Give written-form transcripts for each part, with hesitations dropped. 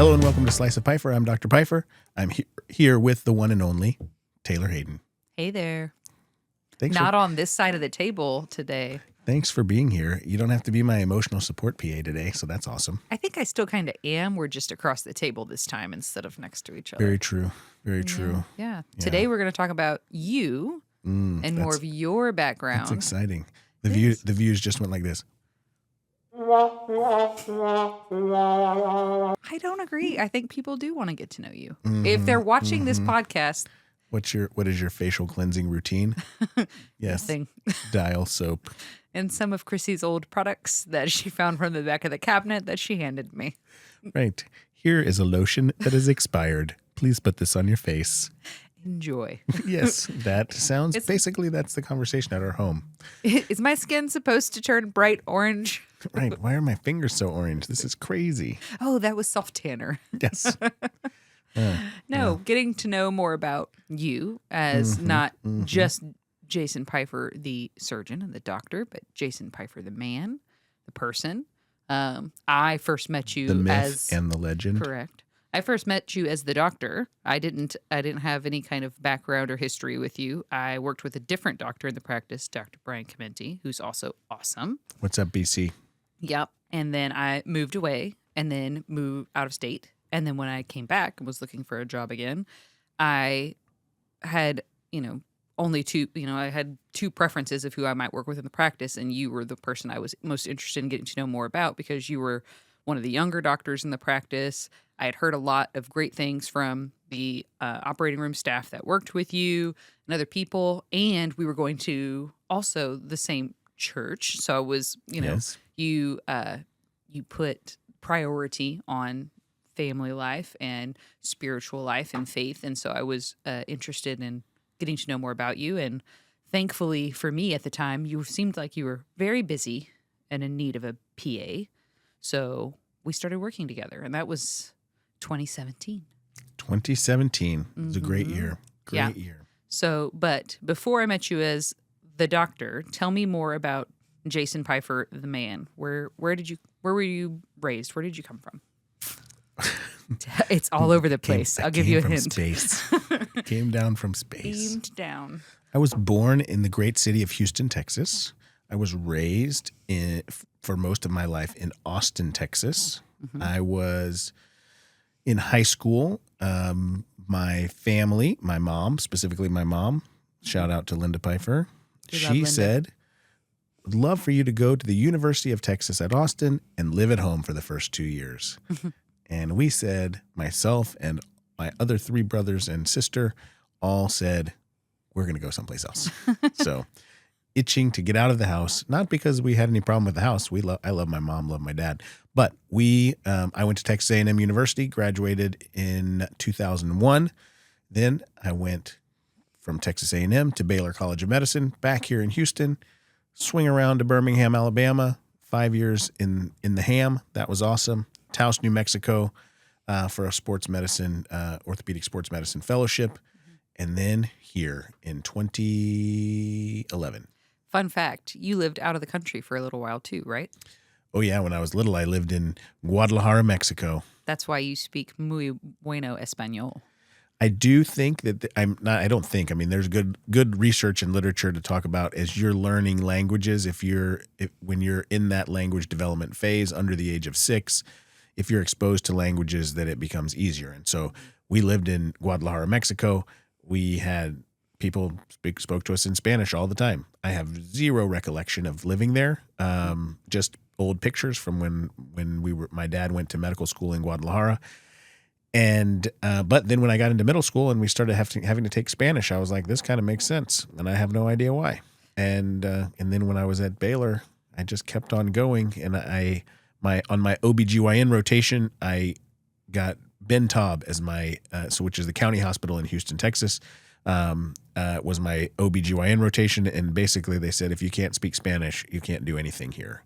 Hello and welcome to Slice of Piefer. I'm Dr. Piefer. I'm here with the one and only Taylor Hayden. Hey there. Thanks Not on this side of the table today. Thanks for being here. You don't have to be my emotional support PA today, so that's awesome. I think I still kind of am. We're just across the table this time instead of next to each other. Very true. Very true. Yeah. Today we're going to talk about you and more of your background. That's exciting. The views just went like this. I don't agree. I think people do want to get to know you. If they're watching this podcast. What is your facial cleansing routine? Yes. Nothing. Dial soap. And some of Chrissy's old products that she found from the back of the cabinet that she handed me. Right. Here is a lotion that is expired. Please put this on your face. Enjoy. Yes, that sounds basically that's the conversation at our home. Is my skin supposed to turn bright orange? Right. Why are my fingers so orange? This is crazy. Oh, that was self tanner. Yes. Getting to know more about you as not just Jason Piefer, the surgeon and the doctor, but Jason Piefer, the man, the person. I first met you the myth as and the legend. Correct. I first met you as the doctor. I didn't have any kind of background or history with you. I worked with a different doctor in the practice, Dr. Brian Clementi, who's also awesome. What's up, BC? Yep. And then I moved away and then moved out of state. And then when I came back and was looking for a job again, I had, only two, I had two preferences of who I might work with in the practice. And you were the person I was most interested in getting to know more about because you were one of the younger doctors in the practice. I had heard a lot of great things from the operating room staff that worked with you and other people. And we were going to also the same church. So I was, Yes. you put priority on family life and spiritual life and faith. And so I was interested in getting to know more about you. And thankfully for me at the time, you seemed like you were very busy and in need of a PA. So we started working together, and that was 2017. 2017 was a great year. Great year. So, but before I met you as the doctor, tell me more about Jason Piefer, the man. Where were you raised? Where did you come from? It's all over the place. I'll give you a hint. Space. Came down from space. Beamed down. I was born in the great city of Houston, Texas. I was raised for most of my life in Austin, Texas. I was in high school. My family, my mom, specifically my mom, shout out to Linda Piefer. She said, would love for you to go to the University of Texas at Austin and live at home for the first 2 years. And we said, myself and my other three brothers and sister all said, we're going to go someplace else. So itching to get out of the house, not because we had any problem with the house. I love my mom, love my dad. But I went to Texas A&M University, graduated in 2001. Then I went from Texas A&M to Baylor College of Medicine, back here in Houston, swing around to Birmingham, Alabama, 5 years in the ham. That was awesome. Taos, New Mexico, for a sports medicine, orthopedic sports medicine fellowship. And then here in 2011. Fun fact, you lived out of the country for a little while too, right? Oh, yeah. When I was little, I lived in Guadalajara, Mexico. That's why you speak muy bueno español. I do think that there's good research and literature to talk about as you're learning languages. When you're in that language development phase under the age of 6, if you're exposed to languages, that it becomes easier. And so we lived in Guadalajara, Mexico. We had people spoke to us in Spanish all the time. I have zero recollection of living there. Just old pictures from when my dad went to medical school in Guadalajara. And but then when I got into middle school and we started having to take Spanish, I was like, this kind of makes sense, and I have no idea why. And then when I was at Baylor, I just kept on going, and on my OBGYN rotation, I got Ben Taub as my which is the county hospital in Houston, Texas. Was my OBGYN rotation, and basically they said if you can't speak Spanish, you can't do anything here.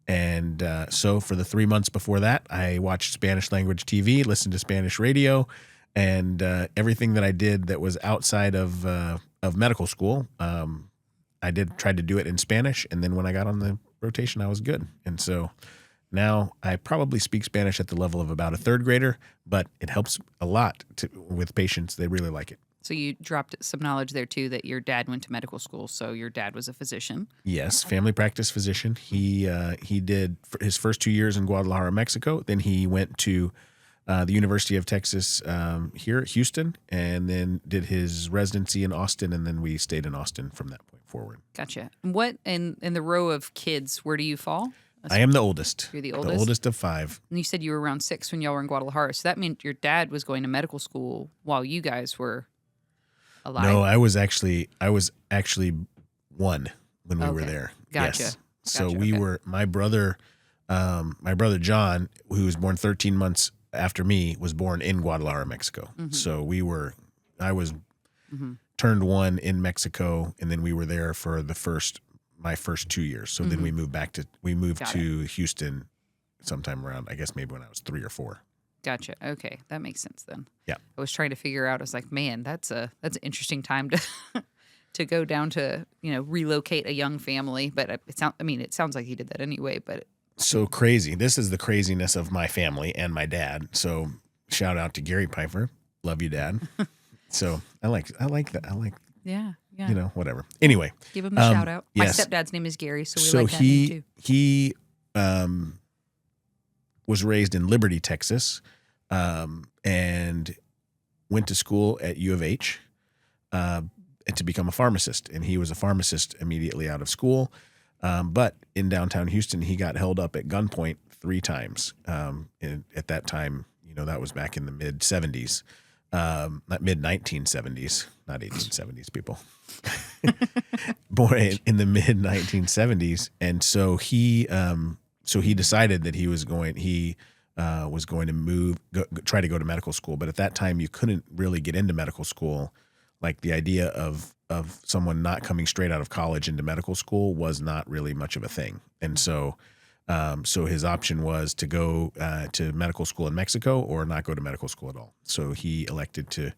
And so for the 3 months before that, I watched Spanish language TV, listened to Spanish radio, and everything that I did that was outside of medical school, I tried to do it in Spanish. And then when I got on the rotation, I was good. And so Now I probably speak Spanish at the level of about a third grader, but it helps a lot with patients. They really like it. So you dropped some knowledge there too that your dad went to medical school, so your dad was a physician. Yes, family practice physician. He did his first 2 years in Guadalajara, Mexico. Then he went to the University of Texas here at Houston, and then did his residency in Austin, and then we stayed in Austin from that point forward. Gotcha. What in the row of kids, where do you fall? I am the oldest. You're the oldest? The oldest of 5. And you said you were around 6 when y'all were in Guadalajara, so that meant your dad was going to medical school while you guys were alive. No, I was actually 1 when we were there. Gotcha. Yes. So Gotcha, we okay. were my brother John, who was born 13 months after me, was born in Guadalajara, Mexico. So I was turned 1 in Mexico, and then we were there for my first 2 years. So then we moved Got to Houston sometime around, I guess maybe when I was 3 or 4. Gotcha. Okay, that makes sense then. Yeah. I was trying to figure out. I was like, man, that's an interesting time to to go down to relocate a young family. But it sounds like he did that anyway. But So crazy. This is the craziness of my family and my dad. So shout out to Gary Piefer. Love you, Dad. So I like that. I like, yeah. whatever. Anyway. Give him a shout out. My yes. stepdad's name is Gary, so we So like that name too. he was raised in Liberty, Texas, and went to school at U of H to become a pharmacist. And he was a pharmacist immediately out of school. But in downtown Houston, he got held up at gunpoint 3 times. And at that time, that was back in the mid 70s, not mid 1970s, not 1870s, people. Born in the mid 1970s, and so he decided that he was going to try to go to medical school. But at that time, you couldn't really get into medical school. Like the idea of someone not coming straight out of college into medical school was not really much of a thing. And so his option was to go to medical school in Mexico or not go to medical school at all. So he elected to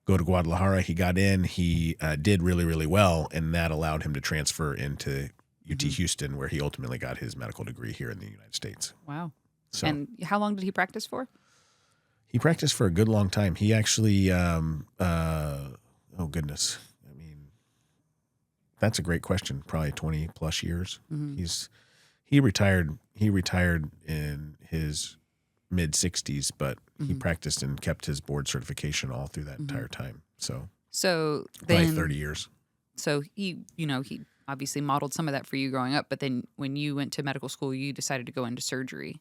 go to Guadalajara. He got in. He did really, really well, and that allowed him to transfer into UT Houston, where he ultimately got his medical degree here in the United States. Wow. So, And how long did he practice for? he practiced for a good long time. He actually, oh goodness, I mean, that's a great question. Probably 20 plus years. He retired. He retired in his mid 60s, but he practiced and kept his board certification all through that entire time. So then, probably 30 years. So he obviously modeled some of that for you growing up, but then when you went to medical school, you decided to go into surgery.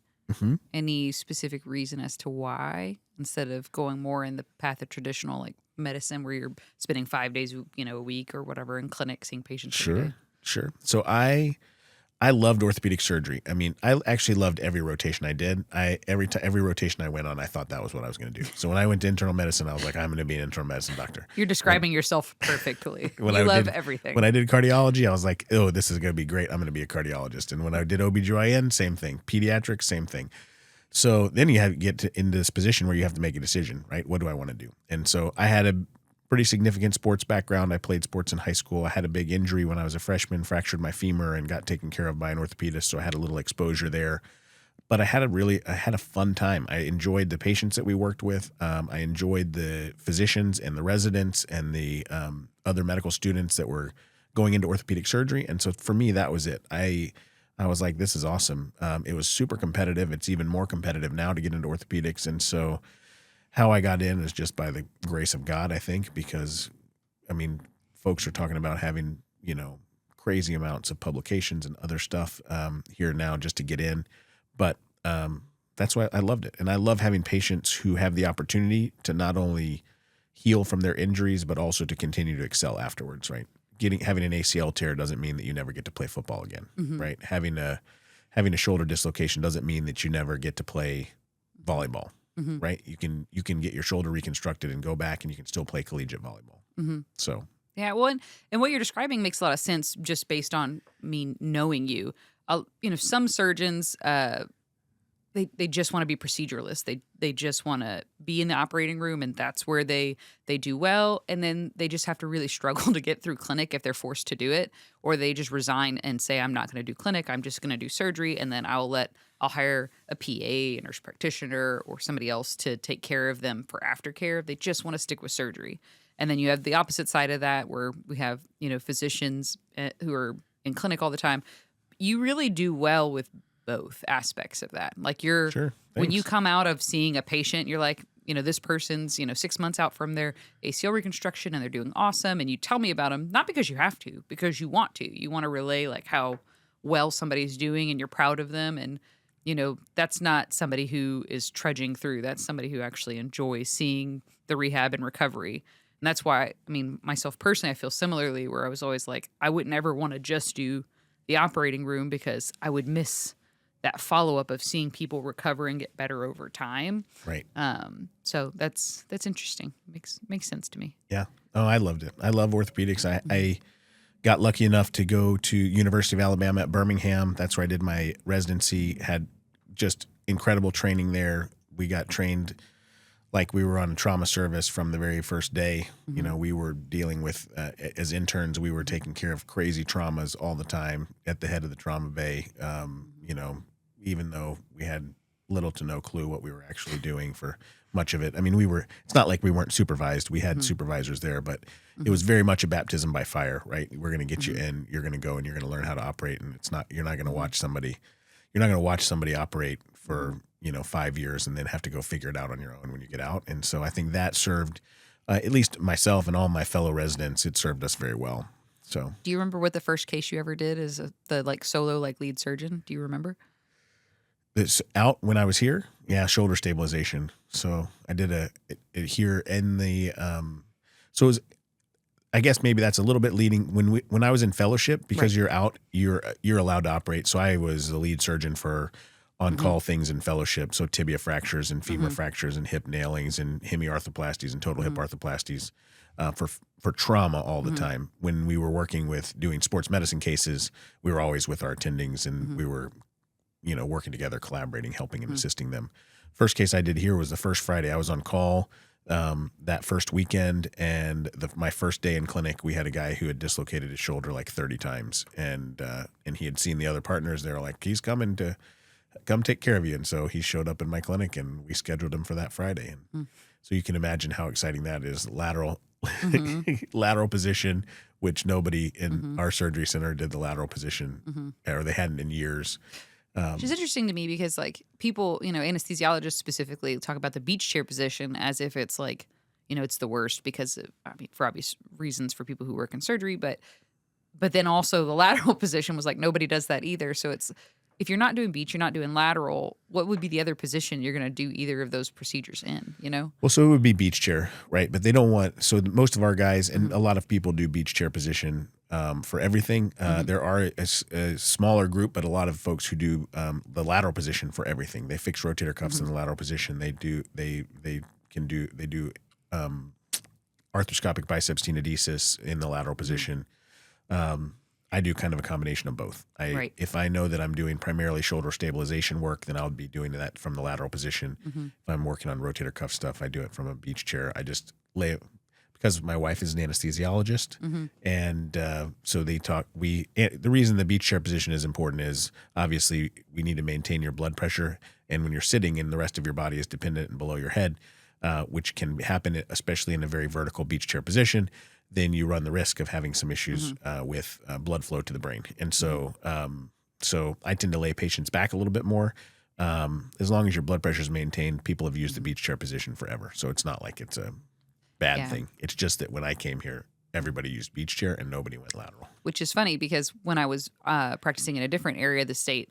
Any specific reason as to why, instead of going more in the path of traditional like medicine, where you're spending 5 days, a week or whatever in clinic seeing patients? Sure. So I loved orthopedic surgery. I mean, I actually loved every rotation I did. Every rotation I went on, I thought that was what I was going to do. So when I went to internal medicine, I was like, I'm going to be an internal medicine doctor. You're describing yourself perfectly. You love everything. When I did cardiology, I was like, oh, this is going to be great. I'm going to be a cardiologist. And when I did OBGYN, same thing. Pediatrics, same thing. So then you have to get into this position where you have to make a decision, right? What do I want to do? And so I had a pretty significant sports background. I played sports in high school. I had a big injury when I was a freshman, fractured my femur, and got taken care of by an orthopedist. So I had a little exposure there. But I had a fun time. I enjoyed the patients that we worked with. I enjoyed the physicians and the residents and the other medical students that were going into orthopedic surgery. And so for me, that was it. I was like, this is awesome. It was super competitive. It's even more competitive now to get into orthopedics. And so how I got in is just by the grace of God, I think, because, I mean, folks are talking about having, crazy amounts of publications and other stuff here now just to get in. But that's why I loved it. And I love having patients who have the opportunity to not only heal from their injuries, but also to continue to excel afterwards, right? Having an ACL tear doesn't mean that you never get to play football again, right? Having a shoulder dislocation doesn't mean that you never get to play volleyball. Right? You can get your shoulder reconstructed and go back, and you can still play collegiate volleyball. So yeah, well, and what you're describing makes a lot of sense just based on me knowing you. Some surgeons they just want to be proceduralists. They just want to be in the operating room, and that's where they do well. And then they just have to really struggle to get through clinic if they're forced to do it, or they just resign and say, I'm not going to do clinic. I'm just going to do surgery, and then I'll hire a PA, a nurse practitioner, or somebody else to take care of them for aftercare. They just want to stick with surgery. And then you have the opposite side of that, where we have physicians who are in clinic all the time. You really do well with both aspects of that. Like Sure. when you Thanks. come out of seeing a patient, you're like, this person's, 6 months out from their ACL reconstruction and they're doing awesome. And you tell me about them, not because you have to, because you want to. You want to relay like how well somebody's doing and you're proud of them. And, that's not somebody who is trudging through. That's somebody who actually enjoys seeing the rehab and recovery. And that's why, myself personally, I feel similarly, where I was always like, I wouldn't ever want to just do the operating room because I would miss that follow-up of seeing people recover and get better over time. Right. So that's interesting. Makes sense to me. Yeah. Oh, I loved it. I love orthopedics. I got lucky enough to go to University of Alabama at Birmingham. That's where I did my residency, had just incredible training there. We got trained like we were on a trauma service from the very first day. Mm-hmm. We were dealing with, as interns, we were taking care of crazy traumas all the time at the head of the trauma bay, even though we had little to no clue what we were actually doing for much of it. It's not like we weren't supervised. We had supervisors there, but it was very much a baptism by fire, right? We're going to get you in, you're going to go and you're going to learn how to operate. And you're not going to watch somebody operate for, 5 years and then have to go figure it out on your own when you get out. And so I think that served, at least myself and all my fellow residents, it served us very well. So, Do you remember what the first case you ever did as the solo lead surgeon? Do you remember? it's out when I was here. Yeah, shoulder stabilization. So I did it here in the so it was, I guess maybe that's a little bit leading when I was in fellowship, because you're out, you're allowed to operate. So I was the lead surgeon for on-call things in fellowship. So tibia fractures and femur fractures and hip nailings and hemiarthroplasties and total hip arthroplasties for trauma all the time. When we were working with doing sports medicine cases, we were always with our attendings and we were, working together, collaborating, helping and assisting them. First case I did here was the first Friday. I was on call that first weekend, and my first day in clinic, we had a guy who had dislocated his shoulder like 30 times, and he had seen the other partners. They were like, he's coming to come take care of you. And so he showed up in my clinic, and we scheduled him for that Friday. And so you can imagine how exciting that is. Lateral lateral position, which nobody in our surgery center did the lateral position, or they hadn't in years. Which is interesting to me because, like, people, anesthesiologists specifically talk about the beach chair position as if it's like, it's the worst because of, for obvious reasons for people who work in surgery, but then also the lateral position was like, nobody does that either. So it's, if you're not doing beach, you're not doing lateral, what would be the other position you're going to do either of those procedures in, Well, so it would be beach chair, right? But they don't want, so most of our guys, and a lot of people do beach chair position for everything. There are a smaller group, but a lot of folks who do the lateral position for everything. They fix rotator cuffs in the lateral position. They do arthroscopic biceps tenodesis in the lateral position. I do kind of a combination of both. If I know that I'm doing primarily shoulder stabilization work, then I'll be doing that from the lateral position. If I'm working on rotator cuff stuff, I do it from a beach chair. I just lay it, because my wife is an anesthesiologist, and so they talk. The reason the beach chair position is important is obviously we need to maintain your blood pressure, and when you're sitting and the rest of your body is dependent and below your head, which can happen especially in a very vertical beach chair position, then you run the risk of having some issues with blood flow to the brain. And so so I tend to lay patients back a little bit more. As long as your blood pressure is maintained, people have used the beach chair position forever. So it's not like it's a bad thing. It's just that when I came here, everybody used beach chair and nobody went lateral. Which is funny because when I was practicing in a different area of the state,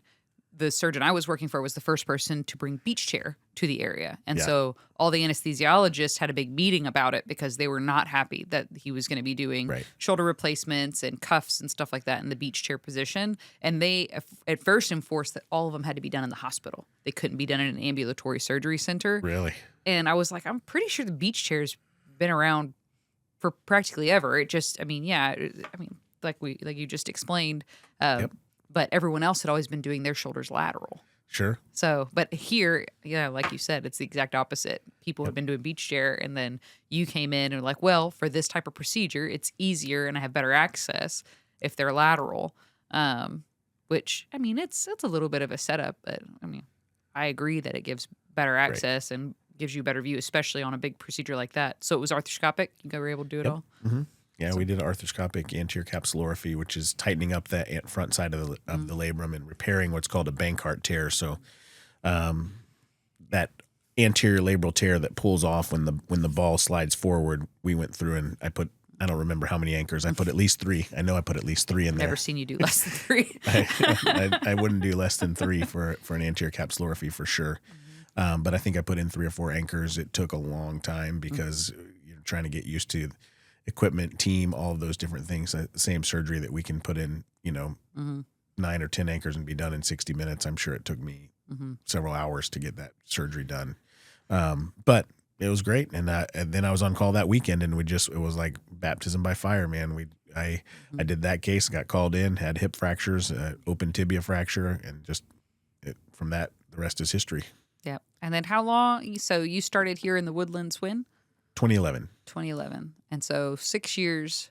the surgeon I was working for was the first person to bring beach chair to the area. And so all the anesthesiologists had a big meeting about it because they were not happy that he was going to be doing shoulder replacements and cuffs and stuff like that in the beach chair position. And they at first enforced that all of them had to be done in the hospital. They couldn't be done in an ambulatory surgery center. Really? And I was like, I'm pretty sure the beach chair's been around for practically ever. It just, like you just explained, but everyone else had always been doing their shoulders lateral. Sure. So, but here, yeah, like you said, it's the exact opposite. People have been doing beach chair, and then you came in and were like, well, for this type of procedure, it's easier and I have better access if they're lateral. Which I mean, it's a little bit of a setup, but I mean, I agree that it gives better Right. access and gives you a better view, especially on a big procedure like that. So it was arthroscopic. You were able to do it Yep. all. hmm Yeah, we Awesome. did arthroscopic anterior capsulorrhaphy, which is tightening up that front side of the labrum and repairing what's called a Bankart tear. So that anterior labral tear that pulls off when the ball slides forward, we went through and I don't remember how many anchors. I put at least 3. I know I put at least 3 in Never there. seen you do less than 3. I wouldn't do less than 3 for an anterior capsulorrhaphy for sure. But I think I put in 3 or 4 anchors. It took a long time because you're trying to get used to equipment, team, all of those different things. The same surgery that we can put in, 9 or 10 anchors and be done in 60 minutes. I'm sure it took me several hours to get that surgery done. But it was great. And then I was on call that weekend, and it was like baptism by fire, man. I did that case, got called in, had hip fractures, open tibia fracture, and from that, the rest is history. Yeah. And then how long? So you started here in the Woodlands when? 2011. 2011. And so 6 years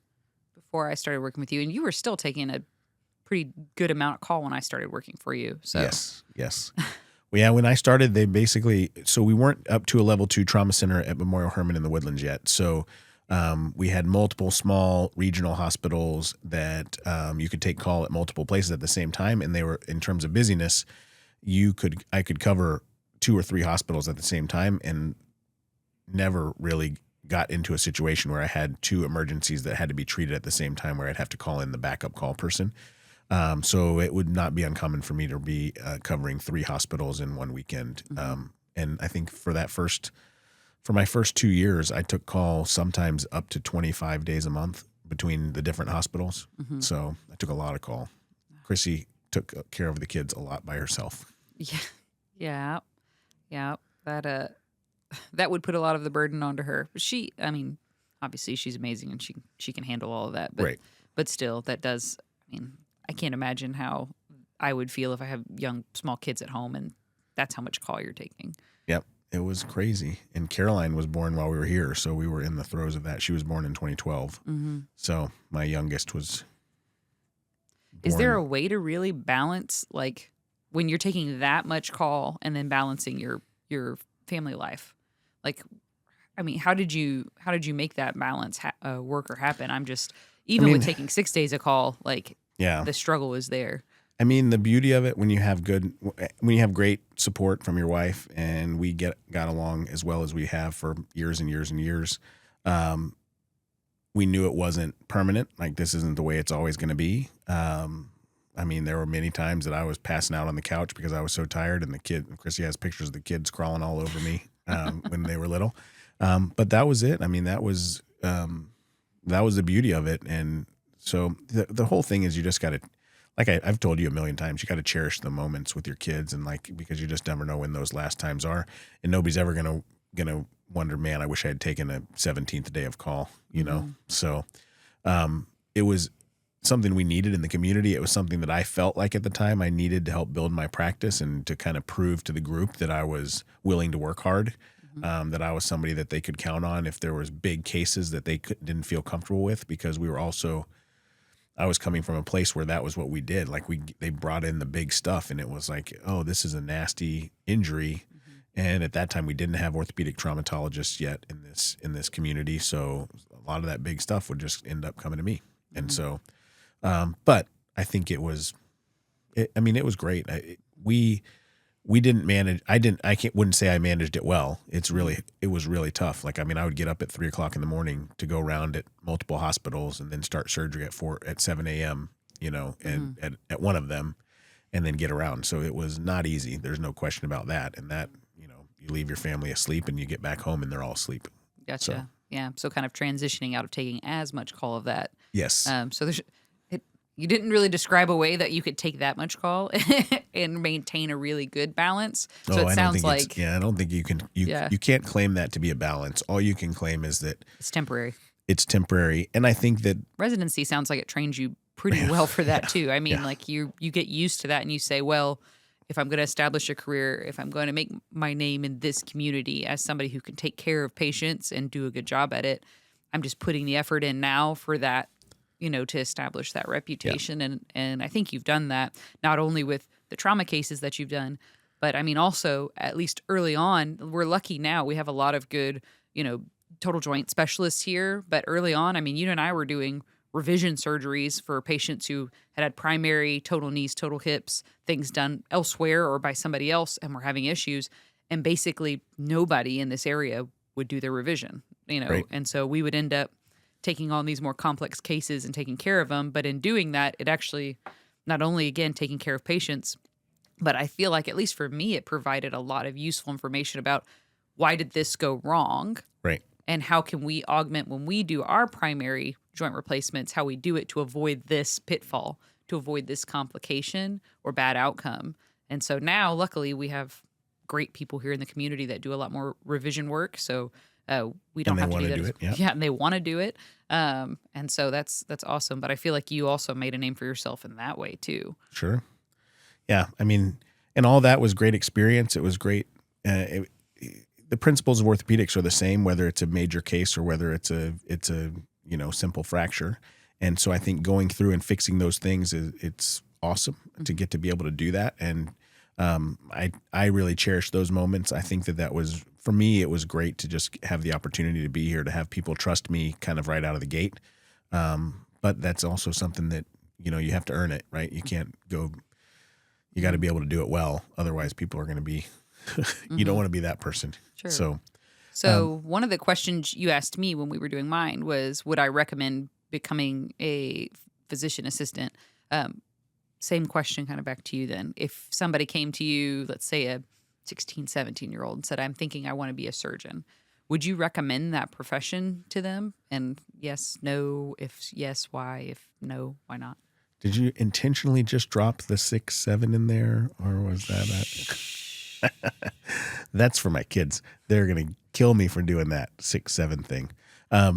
before I started working with you, and you were still taking a pretty good amount of call when I started working for you. So Yes. Well, yeah, when I started, so we weren't up to a level 2 trauma center at Memorial Hermann in the Woodlands yet. So we had multiple small regional hospitals that you could take call at multiple places at the same time. And they were, in terms of busyness, I could cover 2 or 3 hospitals at the same time, and never really got into a situation where I had 2 emergencies that had to be treated at the same time where I'd have to call in the backup call person. So it would not be uncommon for me to be covering 3 hospitals in one weekend. And I think for my first 2 years, I took call sometimes up to 25 days a month between the different hospitals. So I took a lot of call. Chrissy took care of the kids a lot by herself. yeah. That would put a lot of the burden onto her. I mean, obviously she's amazing and she can handle all of that. But Right. but still, that does. I mean, I can't imagine how I would feel if I have young, small kids at home and that's how much call you're taking. Yep. It was crazy. And Caroline was born while we were here, so we were in the throes of that. She was born in 2012. So my youngest was born. Is there a way to really balance, like, when you're taking that much call and then balancing your family life? Like, I mean, how did you make that balance work or happen? I'm just, even with taking 6 days of call, like, Yeah. the struggle is there. I mean, the beauty of it when you have great support from your wife, and we got along as well as we have for years and years and years. We knew it wasn't permanent. Like, this isn't the way it's always going to be. I mean, there were many times that I was passing out on the couch because I was so tired, and Chrissy has pictures of the kids crawling all over me when they were little. But that was it. I mean, that was the beauty of it. And so the whole thing is, you just got to, like I've told you a million times, you got to cherish the moments with your kids, and because you just never know when those last times are, and nobody's ever gonna wonder, man, I wish I had taken a 17th day of call, So it was something we needed in the community. It was something that I felt like at the time I needed to help build my practice and to kind of prove to the group that I was willing to work hard, that I was somebody that they could count on if there was big cases that they didn't feel comfortable with, because I was coming from a place where that was what we did. Like, they brought in the big stuff, and it was like, oh, this is a nasty injury. And at that time, we didn't have orthopedic traumatologists yet in this community. So a lot of that big stuff would just end up coming to me. And so, but I think it was great. We didn't manage. Wouldn't say I managed it well. It was really tough. Like, I mean, I would get up at 3:00 in the morning to go around at multiple hospitals and then start surgery at 7 a.m., and at one of them, and then get around. So it was not easy. There's no question about that. And that, you leave your family asleep and you get back home and they're all asleep. Gotcha. So, yeah. So kind of transitioning out of taking as much call of that. yes. So you didn't really describe a way that you could take that much call and maintain a really good balance. So it sounds like, I don't think you can. You can't claim that to be a balance. All you can claim is that it's temporary. It's temporary, and I think that Residency sounds like it trains you pretty well for that too. I mean, like you get used to that, and you say, well, if I'm going to establish a career, if I'm going to make my name in this community as somebody who can take care of patients and do a good job at it, I'm just putting the effort in now for that, to establish that Yeah. reputation. And I think you've done that not only with the trauma cases that you've done, but I mean, also, at least early on, we're lucky now. We have a lot of good, total joint specialists here. But early on, I mean, you and I were doing revision surgeries for patients who had primary total knees, total hips, things done elsewhere or by somebody else, and were having issues. And basically, nobody in this area would do their revision, Right. And so we would end up taking on these more complex cases and taking care of them. But in doing that, it actually not only, again, taking care of patients, but I feel like, at least for me, it provided a lot of useful information about why did this go wrong Right. and how can we augment when we do our primary joint replacements, how we do it to avoid this pitfall, to avoid this complication or bad outcome. And so now, luckily, we have great people here in the community that do a lot more revision work. So we don't And they have to want do to that. do it. Yeah. Yeah, and they want to do it. And so that's awesome. But I feel like you also made a name for yourself in that way too. Sure. Yeah. I mean, and all that was great experience. It was great. The principles of orthopedics are the same, whether it's a major case or whether it's a simple fracture. And so I think going through and fixing those things it's awesome to get to be able to do that. And I really cherish those moments. I think that was, for me, it was great to just have the opportunity to be here, to have people trust me kind of right out of the gate. But that's also something that, you have to earn it, right? You can't go, you got to be able to do it well. Otherwise people are going to be, you don't want to be that person. Sure. So One of the questions you asked me when we were doing mine was, would I recommend becoming a physician assistant? Same question kind of back to you then. If somebody came to you, let's say a 16, 17-year-old, and said, I'm thinking I want to be a surgeon, would you recommend that profession to them? And yes, no, if yes, why? If no, why not? did you intentionally just drop the 6, 7 in there, or was that? That's for my kids. They're going to kill me for doing that 6, 7 thing. I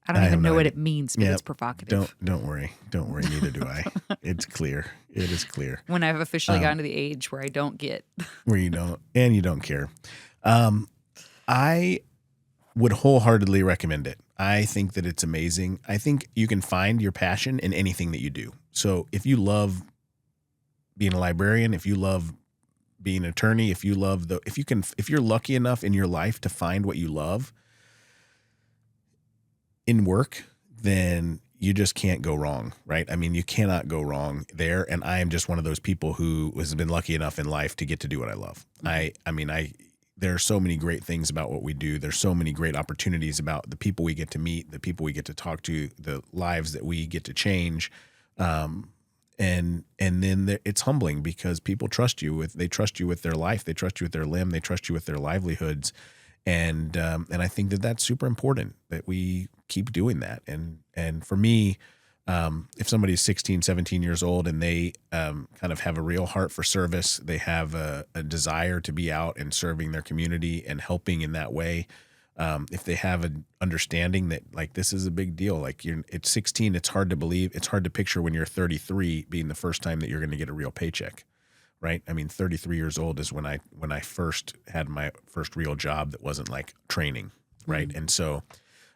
don't even know what idea. it means, but Yeah, it's provocative. Don't worry. Don't worry. Neither do I. It's clear. It is clear. When I've officially gotten to the age where I don't get. Where you don't care. I would wholeheartedly recommend it. I think that it's amazing. I think you can find your passion in anything that you do. So if you love being a librarian, if you love being an attorney, if you're lucky enough in your life to find what you love in work, then you just can't go wrong, right? I mean, you cannot go wrong there. And I am just one of those people who has been lucky enough in life to get to do what I love. There are so many great things about what we do. There's so many great opportunities about the people we get to meet, the people we get to talk to, the lives that we get to change. And then it's humbling because people trust you with their life. They trust you with their limb. They trust you with their livelihoods. And I think that that's super important that we keep doing that. And for me, if somebody's 16, 17 years old and they kind of have a real heart for service, they have a desire to be out and serving their community and helping in that way. If they have an understanding that like this is a big deal, like it's 16, it's hard to believe, it's hard to picture when you're 33 being the first time that you're going to get a real paycheck, right? I mean, 33 years old is when I first had my first real job that wasn't like training, right? Mm-hmm. And so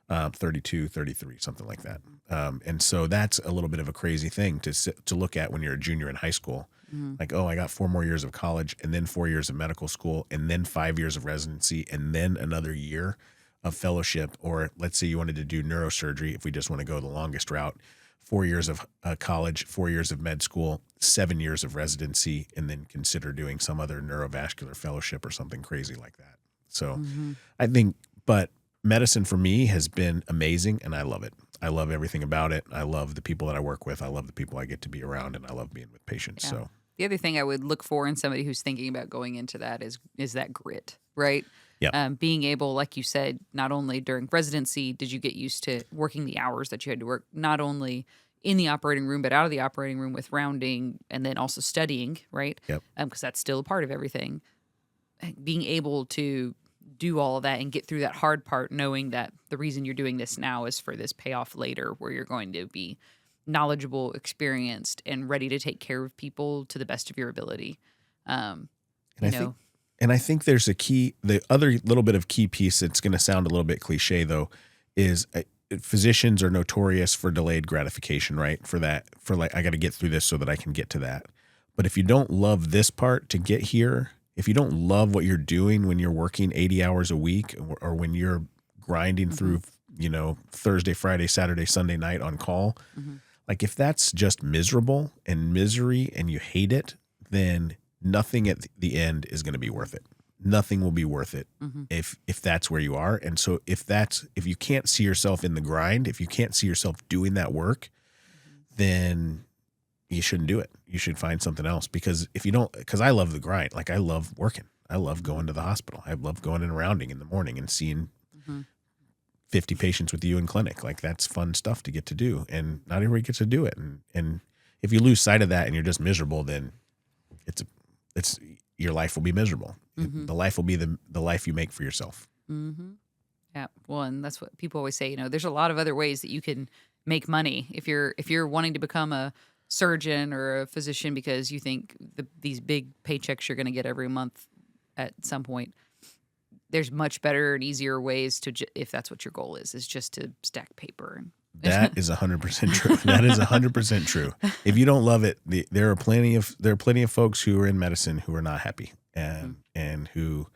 32, 33, something like that. And so that's a little bit of a crazy thing to look at when you're a junior in high school. Mm-hmm. Like, oh, I got 4 more years of college and then 4 years of medical school and then 5 years of residency and then another year of fellowship. Or let's say you wanted to do neurosurgery, if we just want to go the longest route, 4 years of college, 4 years of med school, 7 years of residency, and then consider doing some other neurovascular fellowship or something crazy like that. So I think, but medicine for me has been amazing and I love it. I love everything about it. I love the people that I work with. I love the people I get to be around and I love being with patients. Yeah. So the other thing I would look for in somebody who's thinking about going into that is that grit, right? Yeah. Being able, like you said, not only during residency did you get used to working the hours that you had to work, not only in the operating room, but out of the operating room with rounding and then also studying, right? Yep. Because that's still a part of everything. Being able to do all of that and get through that hard part, knowing that the reason you're doing this now is for this payoff later where you're going to be knowledgeable, experienced, and ready to take care of people to the best of your ability. And I think there's the other little bit of key piece that's going to sound a little bit cliche though, is physicians are notorious for delayed gratification, right? I got to get through this so that I can get to that. But if you don't love this part to get here, if you don't love what you're doing when you're working 80 hours a week or when you're grinding through, Thursday, Friday, Saturday, Sunday night on call, like if that's just miserable and misery and you hate it, then nothing at the end is going to be worth it. Nothing will be worth it if that's where you are. And so if you can't see yourself in the grind, if you can't see yourself doing that work, then you shouldn't do it. You should find something else because I love the grind. Like I love working. I love going to the hospital. I love going and rounding in the morning and seeing 50 patients with you in clinic. Like that's fun stuff to get to do. And not everybody gets to do it. And if you lose sight of that and you're just miserable, then it's your life will be miserable. The life will be the life you make for yourself. Yeah. Well, and that's what people always say, there's a lot of other ways that you can make money if you're wanting to become a surgeon or a physician because you think these big paychecks you're going to get every month at some point. There's much better and easier ways to, if that's what your goal is just to stack paper. That is 100% true. That is 100% true. If you don't love it, there are plenty of folks who are in medicine who are not happy and who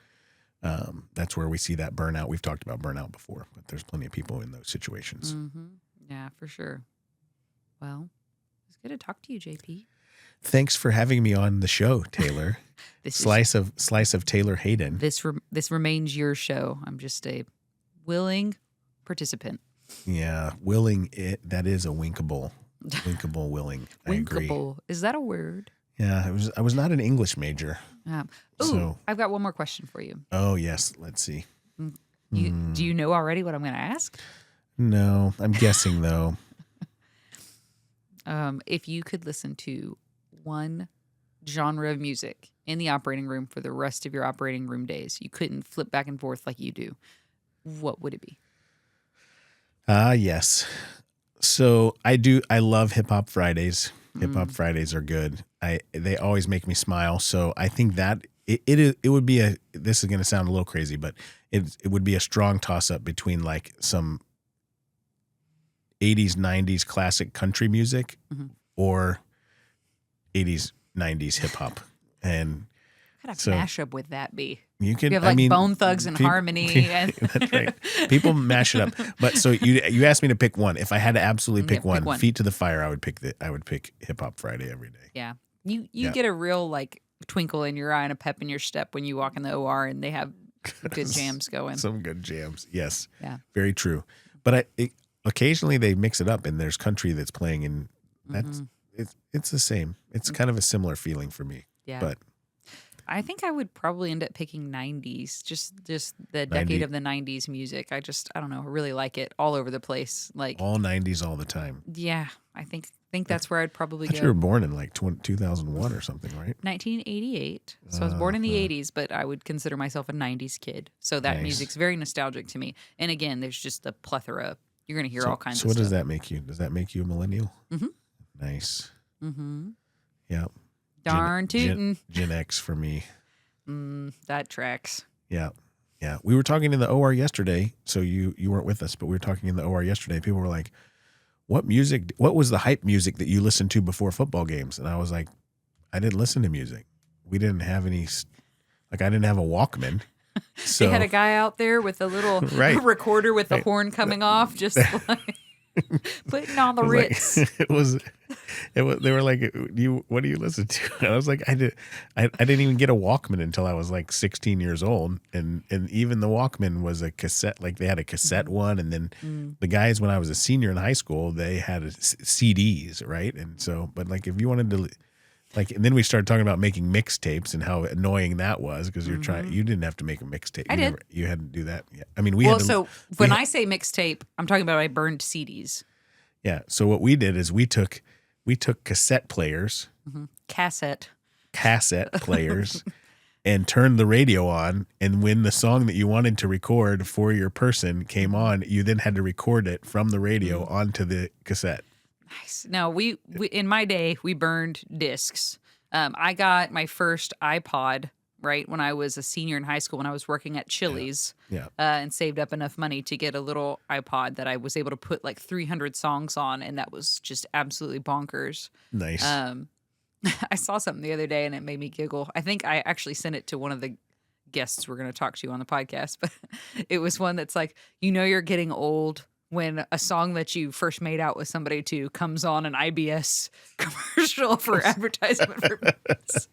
that's where we see that burnout. We've talked about burnout before, but there's plenty of people in those situations. Yeah, for sure. Well, it's good to talk to you, JP. Thanks for having me on the show, Taylor. Slice of Taylor Hayden. This remains your show. I'm just a willing participant. Yeah, willing it. That is a winkable willing. I agree. Winkable. Is that a word? Yeah, I was not an English major. I've got one more question for you. Oh yes, let's see. Do you know already what I'm going to ask? No, I'm guessing though. If you could listen to one genre of music in the operating room for the rest of your operating room days, you couldn't flip back and forth like you do, what would it be? Yes. So I love Hip Hop Fridays. Hip Hop Fridays are good. They always make me smile. So I think that it would be this is going to sound a little crazy, but it would be a strong toss up between like some 80s, 90s classic country music or 80s, 90s hip hop. And what kind of mashup would that be? You have like Bone Thugs and Harmony. That's right. People mash it up. But so you asked me to pick one. If I had to absolutely pick one, Feet to the Fire, I would pick Hip Hop Friday every day. Yeah. You get a real like twinkle in your eye and a pep in your step when you walk in the OR and they have good jams going. Some good jams. Yes. Yeah. Very true. But occasionally they mix it up and there's country that's playing and it's the same. It's kind of a similar feeling for me. Yeah. But I think I would probably end up picking 90s, just the decade of the 90s music. I don't know, I really like it all over the place. Like all 90s all the time. Yeah, I think that's where I'd probably go. You were born in like 2001 or something, right? 1988. So I was born in the 80s, but I would consider myself a 90s kid. So that music's very nostalgic to me. And again, there's just a plethora. You're going to hear all kinds of stuff. So what does that make you? Does that make you a millennial? Nice. Yeah. Darn tootin'. Gen X for me. That tracks. Yeah. Yeah. We were talking in the OR yesterday. So you weren't with us, but we were talking in the OR yesterday. People were like, what was the hype music that you listened to before football games? And I was like, I didn't listen to music. We didn't have any, I didn't have a Walkman. So, they had a guy out there with a little recorder with the horn coming off, just like putting on the Ritz. They were like, what do you listen to? And I was like, I didn't even get a Walkman until I was like 16 years old. And even the Walkman was a cassette, like they had a cassette one. And then the guys, when I was a senior in high school, they had CDs, right? And so, but like if you wanted to, like, and then we started talking about making mixtapes and how annoying that was because you didn't have to make a mixtape. I did. You had to do that. Yeah. I mean, when I say mixtape, I'm talking about I burned CDs. Yeah. So what we did is we took cassette players, cassette players, and turned the radio on. And when the song that you wanted to record for your person came on, you then had to record it from the radio onto the cassette. Nice. Now we in my day we burned discs. I got my first iPod right when I was a senior in high school when I was working at Chili's. Yeah. And saved up enough money to get a little iPod that I was able to put like 300 songs on, and that was just absolutely bonkers. Nice. I saw something the other day and it made me giggle. I think I actually sent it to one of the guests we're going to talk to on the podcast, but it was one that's like, you're getting old when a song that you first made out with somebody to comes on an IBS commercial for advertisement for minutes.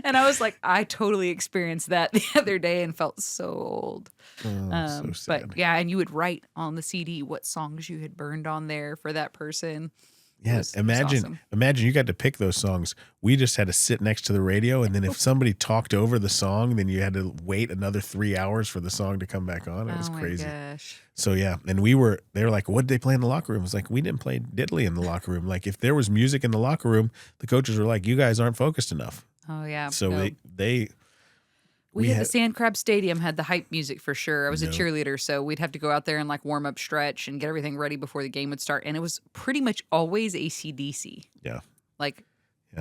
And I was like, I totally experienced that the other day and felt so old. So sad. But yeah, and you would write on the CD what songs you had burned on there for that person. Yeah, imagine you got to pick those songs. We just had to sit next to the radio, and then if somebody talked over the song, then you had to wait another 3 hours for the song to come back on. It was crazy. Gosh. So yeah, and they were like, what did they play in the locker room? It was like, we didn't play diddly in the locker room. Like if there was music in the locker room, the coaches were like, you guys aren't focused enough. Oh yeah. So no. we had the Sand Crab Stadium had the hype music for sure. I was a cheerleader, so we'd have to go out there and like warm up stretch and get everything ready before the game would start. And it was pretty much always AC/DC. Yeah. Like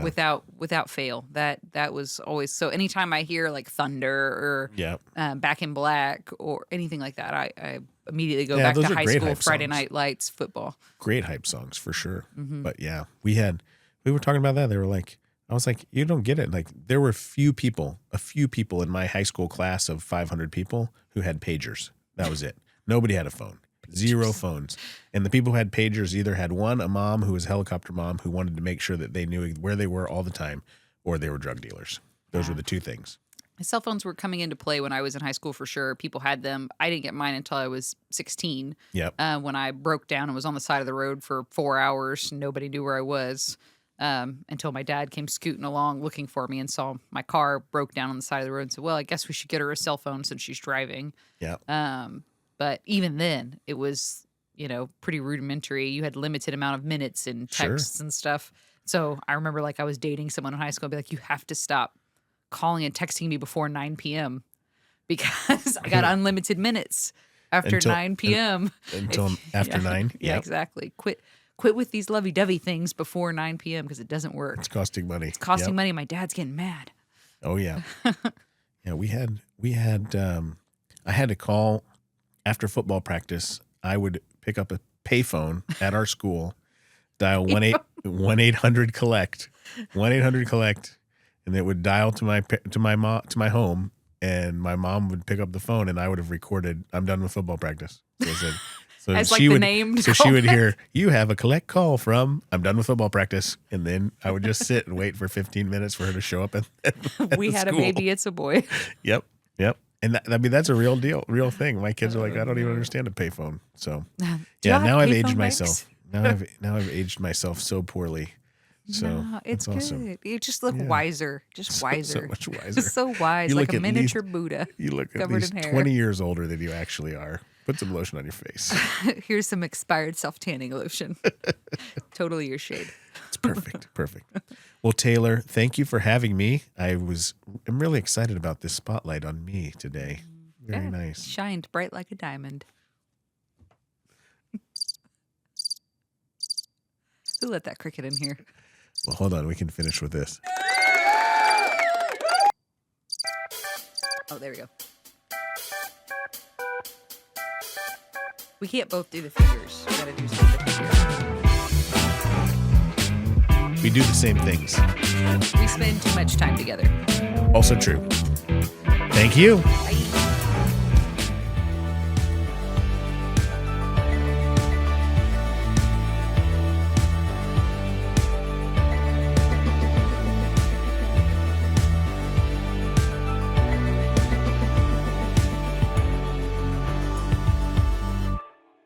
without fail. That was always, so anytime I hear like Thunder or Back in Black or anything like that, I immediately go back to high school Friday Night Lights football. Great hype songs for sure. Mm-hmm. But yeah, we were talking about that. They were like, I was like, you don't get it. Like there were a few people in my high school class of 500 people who had pagers. That was it. Nobody had a phone. Zero phones. And the people who had pagers either had a mom who was a helicopter mom who wanted to make sure that they knew where they were all the time, or they were drug dealers. Those were the two things. Cell phones were coming into play when I was in high school for sure. People had them. I didn't get mine until I was 16. Yep. When I broke down and was on the side of the road for 4 hours. Nobody knew where I was. Until my dad came scooting along looking for me and saw my car broke down on the side of the road and said, well, I guess we should get her a cell phone since she's driving. Yeah. But even then it was, pretty rudimentary. You had limited amount of minutes and texts and stuff. So I remember like I was dating someone in high school. I'd be like, you have to stop calling and texting me before 9 p.m. because I got unlimited minutes after 9 p.m. Until after 9? Yeah, exactly. Quit with these lovey-dovey things before 9 p.m. because it doesn't work. It's costing money. It's costing money. My dad's getting mad. Oh yeah. Yeah, we had I had to call after football practice. I would pick up a payphone at our school, dial 1-800-collect, 1-800-collect, and it would dial to my home, and my mom would pick up the phone, and I would have recorded, I'm done with football practice. So I said, as like the name. So she would hear, you have a collect call from, I'm done with football practice. And then I would just sit and wait for 15 minutes for her to show up. We had school. A baby, it's a boy. Yep. And that's a real thing. My kids are like, I don't even understand a payphone. So now I've aged myself. Now I've aged myself so poorly. So no, it's good. Awesome. You just look wiser. Just wiser. So much wiser. So wise, like a miniature Buddha. You look at least 20 years older than you actually are. Put some lotion on your face. Here's some expired self-tanning lotion. Totally your shade. It's perfect. Well, Taylor, thank you for having me. I'm really excited about this spotlight on me today. Very nice. Shined bright like a diamond. Who let that cricket in here? Well, hold on. We can finish with this. Oh, there we go. We can't both do the fingers. We gotta do something here. We do the same things. We spend too much time together. Also true. Thank you. Bye.